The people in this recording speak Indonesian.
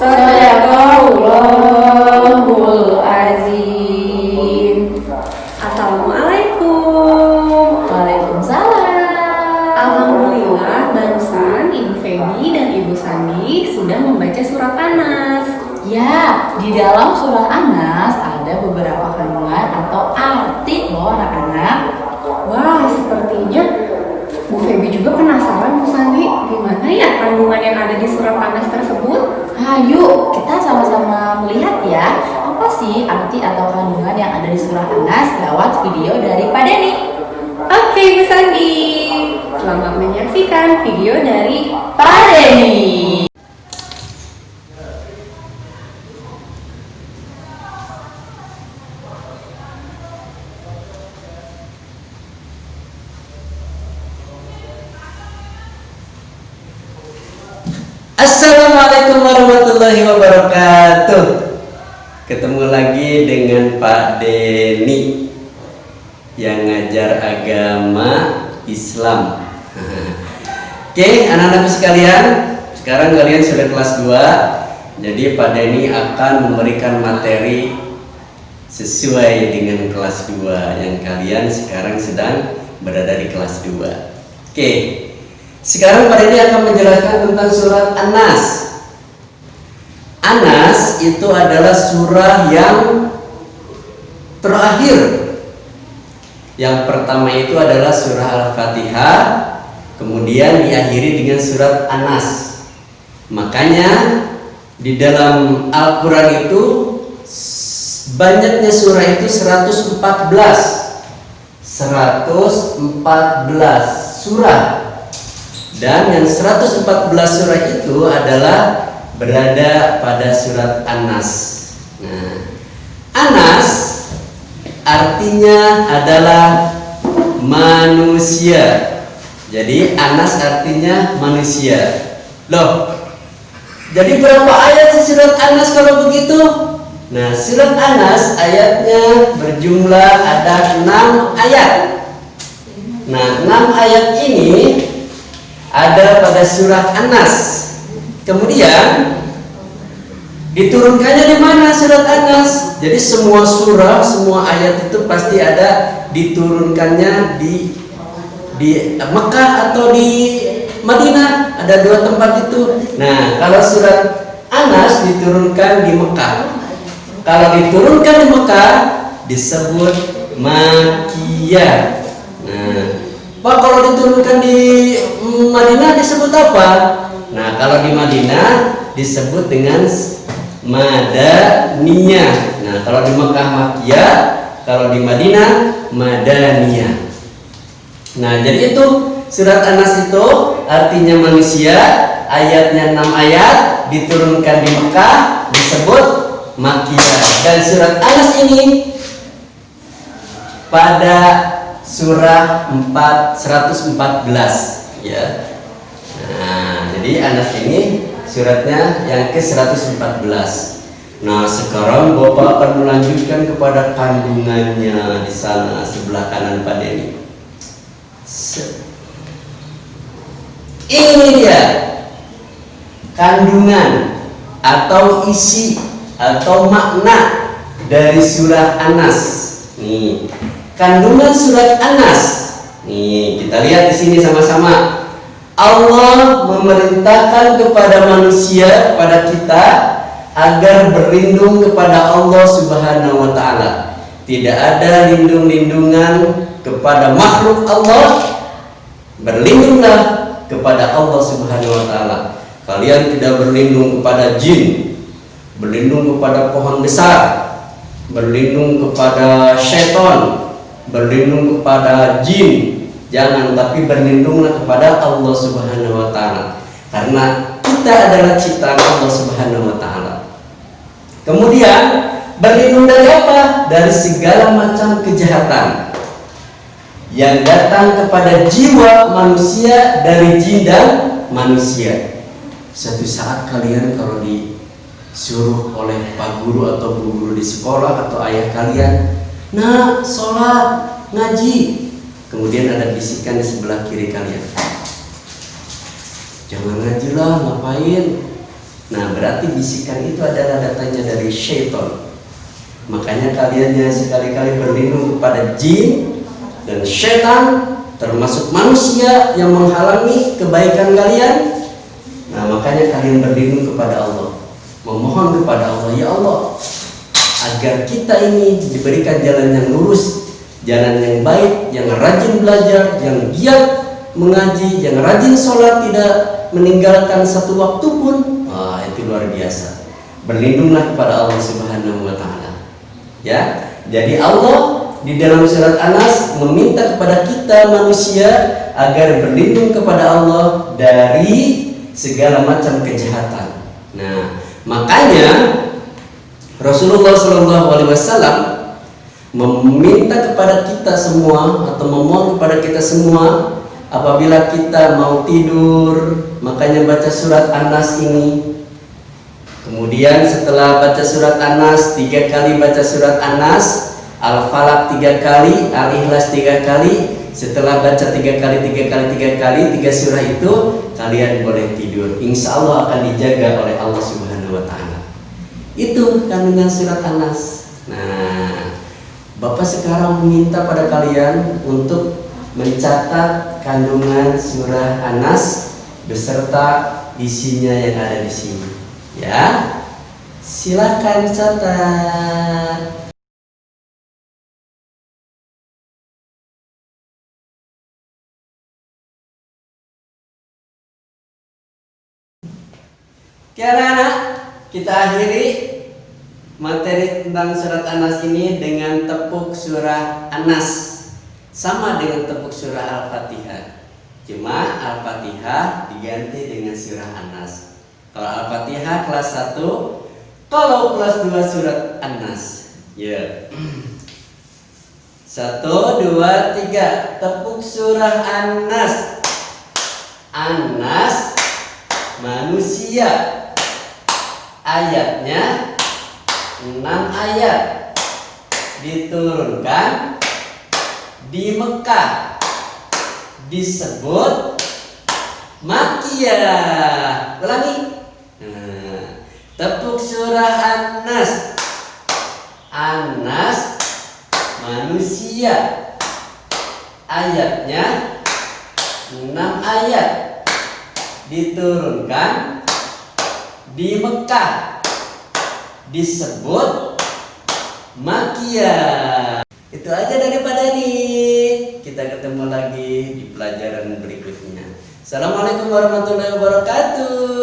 Shadaqallahul azim. Assalamualaikum. Waalaikumsalam. Alhamdulillah barusan Ibu Feby dan Ibu Sandi sudah membaca surat Anas. Ya, di dalam surah Anas ada beberapa kandungan atau arti loh anak-anak. Wah, sepertinya Bu Feby juga penasaran Bu Sandi, gimana ya kandungan yang ada di surat Anas tersebut? Yuk kita sama-sama melihat ya, apa sih arti atau kandungan yang ada di surah Anas lewat video dari Pak Denny. Oke Bu Sandi, selamat menyaksikan video dari Pak Denny. Assalamualaikum warahmatullahi wabarakatuh. Ketemu lagi dengan Pak Denny yang ngajar agama Islam. Oke, anak-anak sekalian, sekarang kalian sudah kelas 2. Jadi Pak Denny akan memberikan materi sesuai dengan kelas 2 yang kalian sekarang sedang berada di kelas 2. Oke. Sekarang Pak Denny akan menjelaskan tentang surat Anas. Anas itu adalah surah yang terakhir. Yang pertama itu adalah surah Al-Fatihah, kemudian diakhiri dengan surat Anas. Makanya di dalam Al-Quran itu banyaknya surah itu 114 surah. Dan yang 114 surah itu adalah berada pada surat Anas. Nah, Anas artinya adalah manusia. Jadi Anas artinya manusia. Loh, jadi berapa ayat surat Anas kalau begitu? Nah, surat Anas ayatnya berjumlah ada 6 ayat. Nah, 6 ayat ini ada pada surat Anas. Kemudian diturunkannya di mana surat Anas? Jadi semua surah, semua ayat itu pasti ada diturunkannya di Mekah atau di Madinah. Ada 2 tempat itu. Nah, kalau surat Anas diturunkan di Mekah. Kalau diturunkan di Mekah disebut Makkiyah. Nah, Pak, kalau diturunkan di Madinah disebut apa? Nah, kalau di Madinah disebut dengan Madaniyah. Nah, kalau di Mekah Makkiyah, kalau di Madinah Madaniyah. Nah, jadi itu surat Anas itu artinya manusia, ayatnya 6 ayat, diturunkan di Mekah disebut Makkiyah. Dan surat Anas ini pada surah 114 ya. Nah, jadi Anas ini suratnya yang ke-114. Nah, sekarang Bapak akan melanjutkan kepada kandungannya di sana sebelah kanan Pak Denny. Ini dia kandungan atau isi atau makna dari surah Anas. Nih, kandungan surat Anas. Nih, kita lihat di sini sama-sama. Allah memerintahkan kepada manusia, kepada kita agar berlindung kepada Allah Subhanahu wa taala. Tidak ada lindung-lindungan kepada makhluk Allah. Berlindunglah kepada Allah Subhanahu wa taala. Kalian tidak berlindung kepada jin, berlindung kepada pohon besar, berlindung kepada syaitan, berlindung kepada jin. Jangan, tapi berlindunglah kepada Allah Subhanahu wa taala. Karena kita adalah ciptaan Allah Subhanahu wa taala. Kemudian berlindung dari apa? Dari segala macam kejahatan yang datang kepada jiwa manusia dari jin dan manusia. Suatu saat kalian kalau disuruh oleh pak guru atau bu guru di sekolah atau ayah kalian, nah, sholat, ngaji. Kemudian ada bisikan di sebelah kiri kalian, jangan ngaji lah, ngapain? Nah, berarti bisikan itu adalah datangnya dari syaitan. Makanya kalian jangan sekali-kali berlindung kepada jin dan syaitan, termasuk manusia yang menghalangi kebaikan kalian. Nah, makanya kalian berlindung kepada Allah, memohon kepada Allah, ya Allah, agar kita ini diberikan jalan yang lurus, jalan yang baik, yang rajin belajar, yang giat mengaji, yang rajin sholat, tidak meninggalkan satu waktu pun. Wah, itu luar biasa. Berlindunglah kepada Allah Subhanahu wa Ta'ala. Ya, jadi Allah di dalam surat An-Nas meminta kepada kita manusia agar berlindung kepada Allah dari segala macam kejahatan. Nah, makanya Rasulullah SAW meminta kepada kita semua atau memohon kepada kita semua apabila kita mau tidur, makanya baca surat An-Nas ini. Kemudian setelah baca surat An-Nas 3 kali, baca surat An-Nas, Al-Falaq 3 kali, Al-Ikhlas 3 kali. Setelah baca 3 kali 3 surah itu, kalian boleh tidur. Insya Allah akan dijaga oleh Allah Subhanahu wa Ta'ala. Itu kandungan surat An-Nas. Nah, Bapak sekarang meminta pada kalian untuk mencatat kandungan surah An-Nas beserta isinya yang ada di sini. Ya, silakan catat. Oke anak-anak, kita akhiri materi tentang surat An-Nas ini dengan tepuk surah An-Nas, sama dengan tepuk surah Al-Fatihah. Cuma Al-Fatihah diganti dengan surah An-Nas. Kalau Al-Fatihah kelas 1, kalau kelas 2 surat An-Nas. Ya. 1, 2, 3. Tepuk surah An-Nas. An-Nas manusia. Ayatnya 6 ayat. Diturunkan di Mekah. Disebut Makkiyah. Ulangi. Tepuk surah An-Nas. An-Nas manusia. Ayatnya 6 ayat. Diturunkan di Mekah. Disebut Makkiyah. Itu aja daripada ini. Kita ketemu lagi di pelajaran berikutnya. Assalamualaikum warahmatullahi wabarakatuh.